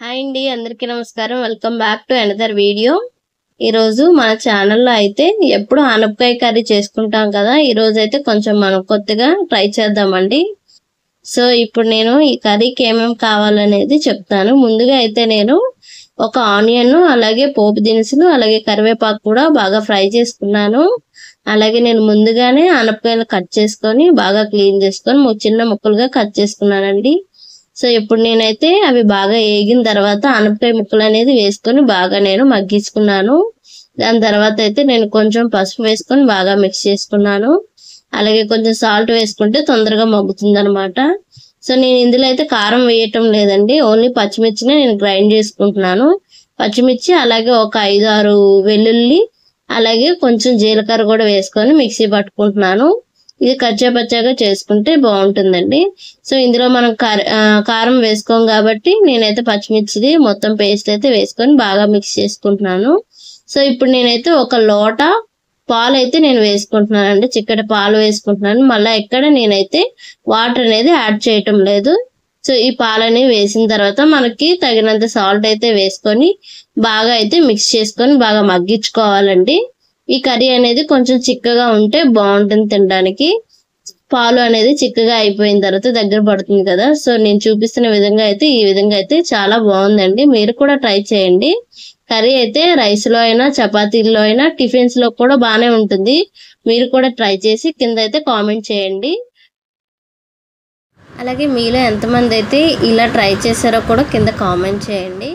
Hi అండి, అందరికీ నమస్కారం. Welcome back to another video. ఈరోజు మన ఛానల్లో అయితే ఎప్పుడు ఆనపకాయ కర్రీ చేసుకుంటాం కదా, ఈరోజు అయితే కొంచెం మనం కొత్తగా ట్రై చేద్దామండి. సో ఇప్పుడు నేను ఈ కర్రీకి ఏమేమి కావాలనేది చెప్తాను. ముందుగా అయితే నేను ఒక ఆనియన్, అలాగే పోపు దినుసులు, అలాగే కరివేపాకు కూడా బాగా ఫ్రై చేసుకున్నాను. అలాగే నేను ముందుగానే ఆనపకాయలు కట్ చేసుకొని బాగా క్లీన్ చేసుకొని చిన్న ముక్కలుగా కట్ చేసుకున్నానండి. సో ఇప్పుడు నేనైతే అవి బాగా వేగిన తర్వాత ఆనపకాయ ముక్కలు అనేది వేసుకొని బాగా నేను మగ్గించుకున్నాను. దాని తర్వాత అయితే నేను కొంచెం పసుపు వేసుకొని బాగా మిక్స్ చేసుకున్నాను. అలాగే కొంచెం సాల్ట్ వేసుకుంటే తొందరగా మగ్గుతుంది అనమాట. సో నేను ఇందులో అయితే కారం వేయటం లేదండి, ఓన్లీ పచ్చిమిర్చిని నేను గ్రైండ్ చేసుకుంటున్నాను. పచ్చిమిర్చి అలాగే ఒక 5-6 వెల్లుల్లి, అలాగే కొంచెం జీలకర్ర కూడా వేసుకొని మిక్సీ పట్టుకుంటున్నాను. ఇది కచ్చాపచ్చాగా చేసుకుంటే బాగుంటుందండి. సో ఇందులో మనం కారం వేసుకోం కాబట్టి నేనైతే పచ్చిమిర్చిది మొత్తం పేస్ట్ అయితే వేసుకొని బాగా మిక్స్ చేసుకుంటున్నాను. సో ఇప్పుడు నేనైతే ఒక లోట పాలు అయితే నేను వేసుకుంటున్నానండి, చిక్కటి పాలు వేసుకుంటున్నాను. మళ్ళీ ఎక్కడ నేనైతే వాటర్ అనేది యాడ్ చేయటం లేదు. సో ఈ పాలని వేసిన తర్వాత మనకి తగినంత సాల్ట్ అయితే వేసుకొని బాగా అయితే మిక్స్ చేసుకొని బాగా మగ్గించుకోవాలండి. ఈ కర్రీ అనేది కొంచెం చిక్కగా ఉంటే బాగుంటుంది తినడానికి. పాలు అనేది చిక్కగా అయిపోయిన తర్వాత దగ్గర పడుతుంది కదా. సో నేను చూపిస్తున్న విధంగా అయితే ఈ విధంగా అయితే చాలా బాగుందండి, మీరు కూడా ట్రై చేయండి. కర్రీ అయితే రైస్ లో అయినా, చపాతీల్లో అయినా, టిఫిన్స్ లో కూడా బాగానే ఉంటుంది. మీరు కూడా ట్రై చేసి కింద అయితే కామెంట్ చేయండి. అలాగే మీలో ఎంతమంది అయితే ఇలా ట్రై చేశారో కూడా కింద కామెంట్ చేయండి.